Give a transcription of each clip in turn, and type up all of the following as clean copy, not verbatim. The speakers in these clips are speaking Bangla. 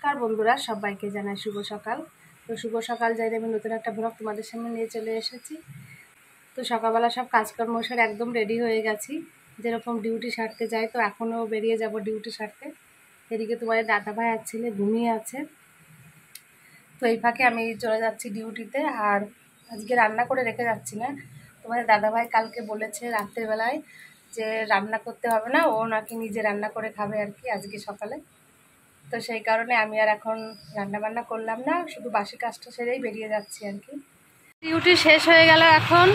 নমস্কার বন্ধুরা, সবাইকে জানাই শুভ সকাল। তো শুভ সকাল যাইলে আমি নতুন একটা ব্লগ তোমাদের সামনে নিয়ে চলে এসেছি। তো সকালবেলা সব কাজকর্ম সেরে একদম রেডি হয়ে গেছি, যেরকম ডিউটি সারতে যাই। তো এখনও বেরিয়ে যাব ডিউটি সারতে। এদিকে তোমাদের দাদাভাই আর ছেলে ঘুমিয়ে আছে। তো এই ফাঁকে আমি চলে যাচ্ছি ডিউটিতে। আর আজকে রান্না করে রেখে যাচ্ছি না, তোমাদের দাদাভাই কালকে বলেছে রাত্রেবেলায় যে রান্না করতে হবে না, ও নাকি নিজে রান্না করে খাবে আর কি আজকে সকালে। তো সেই কারণে আমি আর এখন রান্নাবান্না করলাম না, শুধু বাসি কাজটা সেরেই বেরিয়ে যাচ্ছি আর কি। ডিউটি শেষ হয়ে গেল এখন।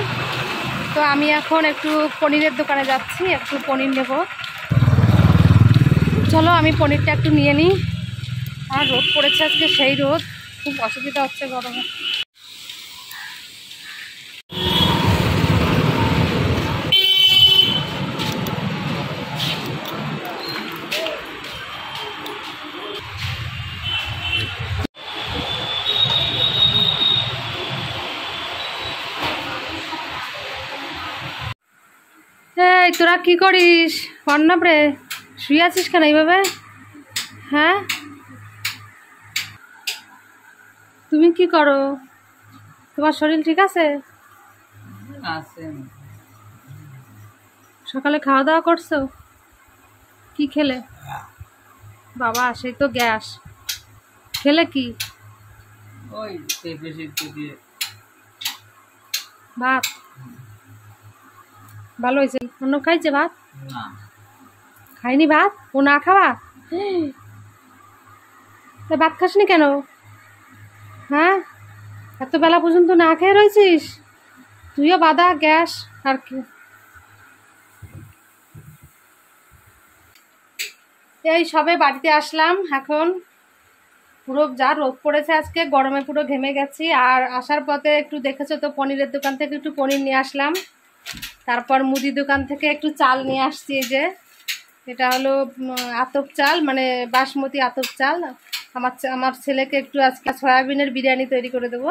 তো আমি এখন একটু পনিরের দোকানে যাচ্ছি, একটু পনির নেব। চলো আমি পনিরটা একটু নিয়ে নিই। আর রোদ পড়েছে আজকে, সেই রোদ, খুব অসুবিধা হচ্ছে গরমে। এই তোরা কি করিস? অর্ণব রে, শুয়ে আছিস কেন এইভাবে? হ্যাঁ, তুমি কি করো? তোমার শরীর ঠিক আছে? সকালে খাওয়া দাওয়া করছো? কি খেলে? বাবা, সেই তো গ্যাস। খেলে কি? ভাত। ভালো হয়েছে। অন্য খাইছে ভাত? খাইনি ভাত? ও না খাওয়া? তা ভাত খাসনি কেন? হ্যাঁ, এত বেলা পর্যন্ত না খেয়ে রয়েছিস? তুইও বাদা গ্যাস আর কি। এই সবে বাড়িতে আসলাম এখন। পুরো যা রোদ পড়েছে আজকে, গরমে পুরো ঘেমে গেছি। আর আসার পথে একটু দেখেছো তো, পনিরের দোকান থেকে একটু পনির নিয়ে আসলাম। তারপর মুদি দোকান থেকে একটু চাল নিয়ে আসছি। এই যে এটা হলো আতপ চাল, মানে বাসমতি আতপ চাল। আমার ছেলেকে একটু আজকে সয়াবিনের বিরিয়ানি তৈরি করে দেবো।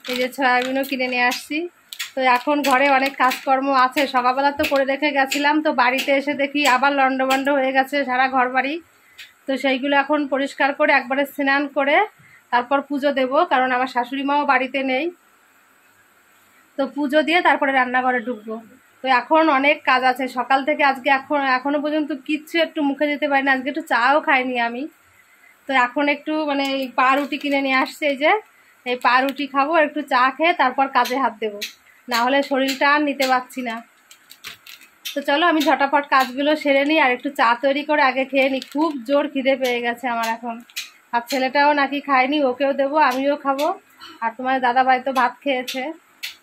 এই যে সয়াবিনও কিনে নিয়ে আসছি। তো এখন ঘরে অনেক কাজকর্ম আছে, সকালবেলা তো করে রেখে গেছিলাম। তো বাড়িতে এসে দেখি আবার লন্ডভন্ড হয়ে গেছে সারা ঘর বাড়ি। তো সেইগুলো এখন পরিষ্কার করে একবারে স্নান করে তারপর পুজো দেব, কারণ আমার শাশুড়ি মাও বাড়িতে নেই। তো পুজো দিয়ে তারপরে রান্নাঘরে ঢুকবো। তো এখন অনেক কাজ আছে সকাল থেকে। আজকে এখনো পর্যন্ত কিচ্ছু একটু মুখে দিতে পারি না। আজকে একটু চাও খাইনি আমি। তো এখন একটু মানে এই পাউরুটি কিনে নিয়ে আসছে, এই যে এই পাউরুটি খাবো, একটু চা খেয়ে তারপর কাজে হাত দেবো, না হলে শরীরটা আর নিতে পারছি না। তো চলো আমি ঝটাপট কাজগুলো সেরে নিই, আর একটু চা তৈরি করে আগে খেয়ে নিই। খুব জোর খিদে পেয়ে গেছে আমার এখন। আর ছেলেটাও নাকি খায়নি, ওকেও দেবো, আমিও খাবো। আর তোমার দাদাভাই তো ভাত খেয়েছে,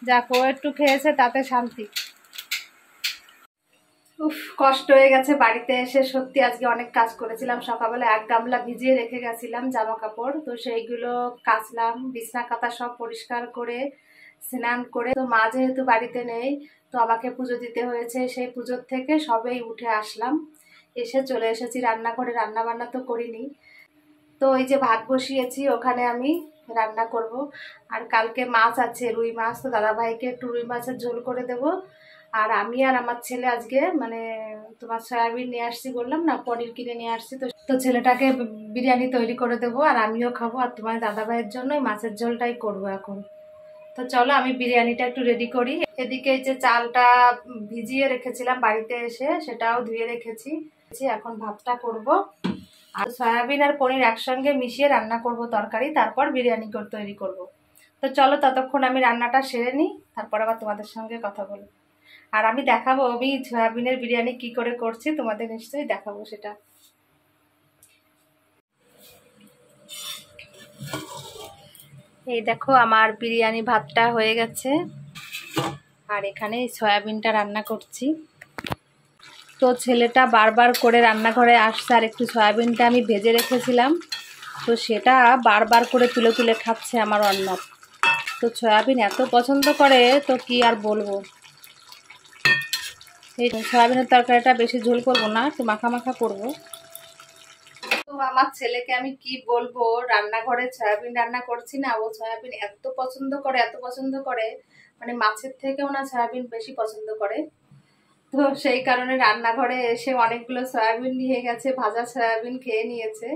যাক ও একটু খেয়েছে তাতে শান্তি। উফ, কষ্ট হয়ে গেছে বাড়িতে এসে, সত্যি আজকে অনেক কাজ করেছিলাম। সকালবেলা এক গামলা ভিজিয়ে রেখে গেছিলাম জামা কাপড়, তো সেইগুলো কাচলাম, বিছনা কাঁথা সব পরিষ্কার করে স্নান করে। তো মা যেহেতু বাড়িতে নেই, তো আমাকে পুজো দিতে হয়েছে। সেই পুজোর থেকে সবেই উঠে আসলাম, এসে চলে এসেছি রান্নাঘরে। রান্না বান্না তো করিনি। তো এই যে ভাত বসিয়েছি, ওখানে আমি রান্না করব। আর কালকে মাছ আছে, রুই মাছ। তো দাদাভাইকে একটু রুই মাছের ঝোল করে দেব। আর আমি আর আমার ছেলে আজকে মানে তোমার সয়াবিন নিয়ে আসছি বললাম না, পনির কিনে নিয়ে আসছি। তো ছেলেটাকে বিরিয়ানি তৈরি করে দেবো, আর আমিও খাবো। আর তোমার দাদাভাইয়ের জন্য মাছের ঝোলটাই করবো এখন। তো চলো আমি বিরিয়ানিটা একটু রেডি করি। এদিকে যে চালটা ভিজিয়ে রেখেছিলাম বাড়িতে এসে, সেটাও ধুয়ে রেখেছি। এখন ভাতটা করব, আর সয়াবিন আর পনির একসঙ্গে মিশিয়ে রান্না করব তরকারি, তারপর বিরিয়ানি তৈরি করব। তো চলো ততক্ষণ আমি রান্নাটা সেরে নিই, তারপর আবার তোমাদের সঙ্গে কথা বলবো। আর আমি দেখাবো আমি সয়াবিনের বিরিয়ানি কি করে করছি, তোমাদের নিশ্চয়ই দেখাবো সেটা। এই দেখো আমার বিরিয়ানি ভাতটা হয়ে গেছে, আর এখানে সয়াবিনটা রান্না করছি। তো ছেলেটা বারবার করে রান্নাঘরে আসছে, আর একটু সয়াবিনটা আমি ভেজে রেখেছিলাম, তো সেটা বারবার করে তুলে তুলে খাচ্ছে আমার অর্ণব। তো সয়াবিন এত পছন্দ করে, তো কি আর বলবো। এই সয়াবিনের তরকারিটা বেশি ঝোল করবো না, একটু মাখা মাখা করবো। তো আমার ছেলেকে আমি কি বলবো, রান্নাঘরে সয়াবিন রান্না করছি না, ও সয়াবিন এত পছন্দ করে, এত পছন্দ করে, মানে মাছের থেকেও না সয়াবিন বেশি পছন্দ করে। তো সেই কারণে রান্নাঘরে এসে অনেকগুলো সয়াবিন নিয়ে গেছে, ভাজা সয়াবিন খেয়ে নিয়েছে।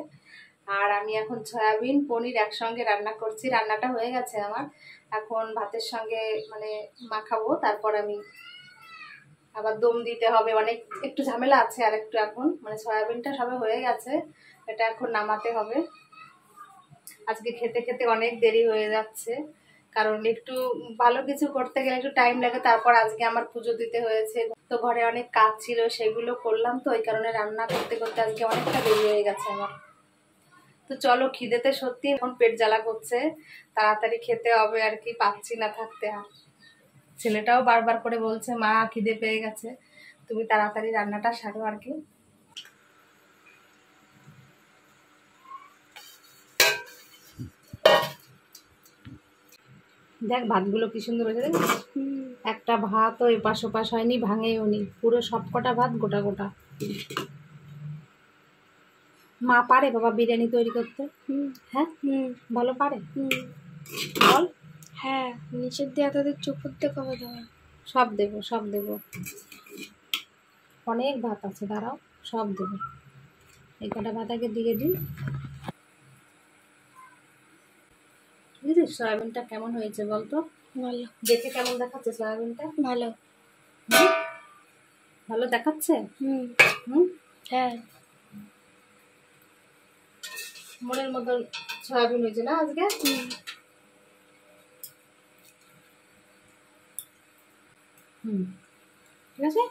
আর আমি এখন সয়াবিন পনির একসঙ্গে রান্না করছি। রান্নাটা হয়ে গেছে আমার, এখন ভাতের সঙ্গে মানে মাখাবো, তারপর আমি আবার দম দিতে হবে, অনেক একটু ঝামেলা আছে। আর একটু এখন মানে সয়াবিনটা সবে হয়ে গেছে, এটা এখন নামাতে হবে। আজকে খেতে খেতে অনেক দেরি হয়ে যাচ্ছে, কারণ একটু ভালো কিছু করতে গেলে একটু টাইম লাগে। তারপর আজকে আমার পুজো দিতে হয়েছে, তো ঘরে অনেক কাজ ছিল, সেগুলো করলাম, তো ওই কারণে রান্না করতে করতে আজকে অনেকটা দেরি হয়ে গেছে আমার। তো চলো, খিদেতে সত্যি এখন পেট জ্বালা করছে, তাড়াতাড়ি খেতে হবে আর কি, পাচ্ছি না থাকতে। আর ছেলেটাও বারবার করে বলছে মা খিদে পেয়ে গেছে, তুমি তাড়াতাড়ি রান্নাটা সারো আর কি। দেখ ভাতগুলো কি সুন্দর হয়েছে, দেখ একটা ভাতও এপাশ ওপাশ হয়নি, ভাঙেও নি, পুরো সবকটা ভাত গোটা গোটা। মা পারে বাবা বিরিয়ানি তৈরি করতে? হ্যাঁ ভালো পারে। বল। হ্যাঁ, নিচের দিয়ে তাদের চুপুর দিয়ে কবে দেবে? সব দেবো, সব দেবো, অনেক ভাত আছে, দাঁড়াও সব দেবো। এই কটা ভাত আগে দিয়ে দিই। বুঝলিস সয়াবিনটা কেমন হয়েছে বলতো? ভালো। দেখে কেমন দেখাচ্ছে সয়াবিনটা? ভালো। ভালো দেখাচ্ছে? হ্যাঁ, মনের মতো সয়াবিন হয়েছে না আজকে? ঠিক আছে।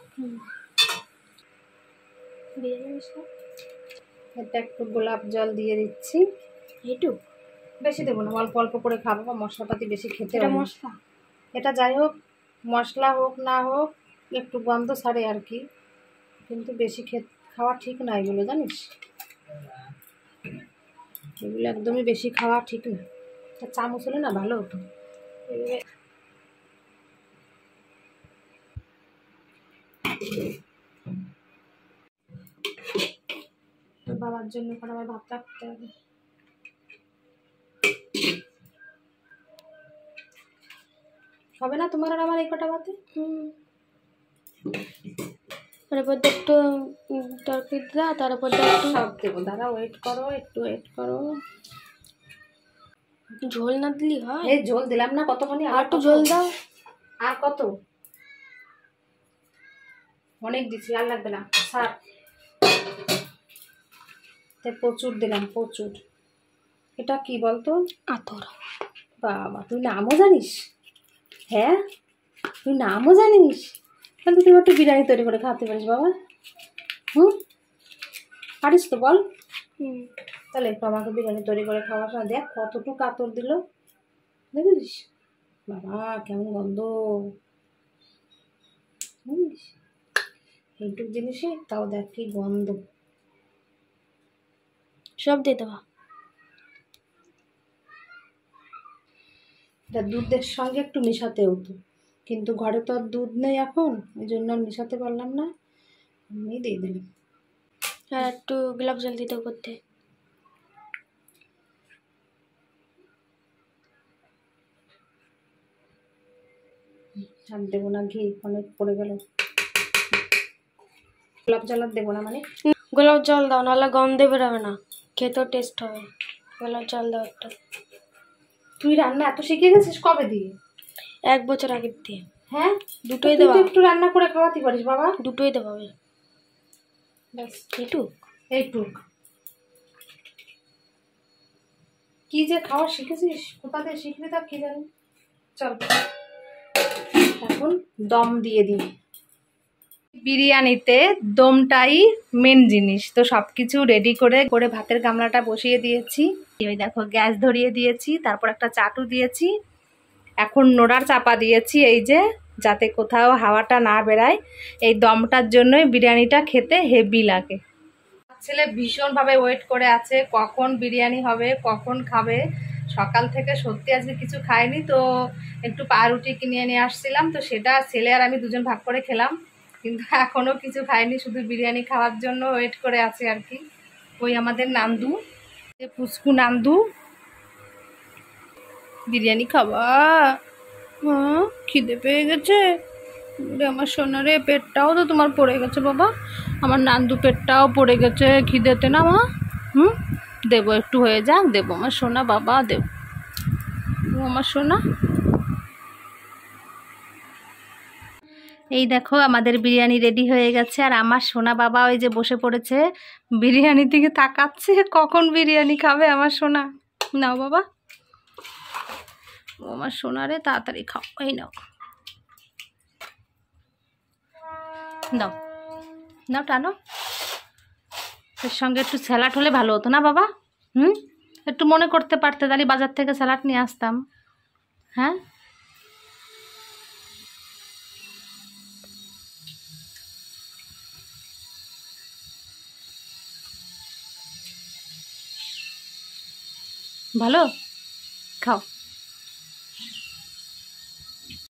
এটা একটু গোলাপ জল দিয়ে দিচ্ছি, এইটু বেশি দেবো না, অল্প অল্প করে খাবো, বা মশলাপাতি বেশি খেতে এটা হবে। মশলা, এটা যাই হোক, মশলা হোক না হোক একটু গন্ধ ছাড়ে আর কি, কিন্তু বেশি খাওয়া ঠিক না এগুলো, জানিস? এগুলো একদমই বেশি খাওয়া ঠিক না। চামচ হলে না ভালো হতো। বাবার জন্য এখন আমার ভাত রাখতে হবে। হবে না তোমার আর আমার এই কটা ভাতে? তারপর একটু তরকারি দাও, তারপর একটু সব দেবো, দাঁড়া ওয়েট করো, একটু ওয়েট করো। ঝোল না দিলি হয়? এই ঝোল দিলাম না কতখানি, আর একটু ঝোল দাও। আর কত? অনেক দিচ্ছি, আর লাগবে না, স্যার প্রচুর দিলাম, প্রচুর। এটা কি বলতো? আতর। বাবা তুই নামও জানিস? হ্যাঁ তুই নামও জানিস, তাহলে তুই একটু বিরিয়ানি তৈরি করে খাওয়াতে পারিস বাবা। পারিস তো বল। তাহলে একটু আমাকে বিরিয়ানি তৈরি করে খাওয়াস না। দেখ কতটুকু আতর দিল, দেখেছিস বাবা কেমন গন্ধ, বুঝলিস? এইটুক জিনিসে তাও দেখ কি গন্ধ। সব দিয়ে দেবা। এটা দুধের সঙ্গে একটু মেশাতে হতো, কিন্তু ঘরে তো আর দুধ নেই এখন, ওই জন্য আর মেশাতে পারলাম না, আমি দিয়ে দিলাম। আর একটু গোলাপ জল দিতে করতে। আর দেবো না, ঘি অনেক পড়ে গেল। গোলাপ জল আর দেবো না মানে? গোলাপ জল দাও, নাহলে গন্ধে বেরোবে না, খেতেও টেস্ট হবে। গোলাপ জল দাও একটা। তুই রান্না এত শিখে গেছিস কবে দিয়ে? 1 বছর আগের দিয়ে। হ্যাঁ দুটোই দেবা। একটু রান্না করে খাওয়াতে পারিস বাবা। দুটোই দেবা। ব্যাস এইটুক এইটুক। কি যে খাওয়া শিখেছিস, কোথা থেকে শিখবি তা কি জানি। চল এখন দম দিয়ে দিই। বিরিয়ানিতে দমটাই মেন জিনিস, তো সব কিছু রেডি করে করে ভাতের গামলাটা বসিয়ে দিয়েছি। ওই দেখো গ্যাস ধরিয়ে দিয়েছি, তারপর একটা চাটু দিয়েছি, এখন নোড়ার চাপা দিয়েছি, এই যে যাতে কোথাও হাওয়াটা না বেরায়। এই দমটার জন্যই বিরিয়ানিটা খেতে হেভি লাগে। ছেলে ভীষণভাবে ওয়েট করে আছে কখন বিরিয়ানি হবে, কখন খাবে। সকাল থেকে সত্যি আজকে কিছু খাইনি, তো একটু পাউরুটি কিনে নিয়ে আসছিলাম, তো সেটা ছেলে আর আমি দুজন ভাগ করে খেলাম, কিন্তু এখনও কিছু খাইনি, শুধু বিরিয়ানি খাওয়ার জন্য ওয়েট করে আছে আর কি। ওই আমাদের নান্দু, পুচকু নান্দু, বিরিয়ানি খাবা? হ্যাঁ খিদে পেয়ে গেছে আমার সোনারে, পেটটাও তো তোমার পড়ে গেছে বাবা, আমার নান্দু পেটটাও পড়ে গেছে খিদেতে না মা? দেবো, একটু হয়ে যাক, দেবো আমার সোনা বাবা, দেব ও আমার সোনা। এই দেখো আমাদের বিরিয়ানি রেডি হয়ে গেছে, আর আমার সোনা বাবা ওই যে বসে পড়েছে বিরিয়ানির দিকে তাকাচ্ছে, কখন বিরিয়ানি খাবে আমার সোনা। নাও বাবা, ও আমার সোনা রে, তাড়াতাড়ি খাও, এই নাও, দাও নাও, টানো। এর সঙ্গে একটু স্যালাড হলে ভালো হতো না বাবা? একটু মনে করতে পারতে, তাহলে বাজার থেকে স্যালাড নিয়ে আসতাম। হ্যাঁ, ভালো, খাও।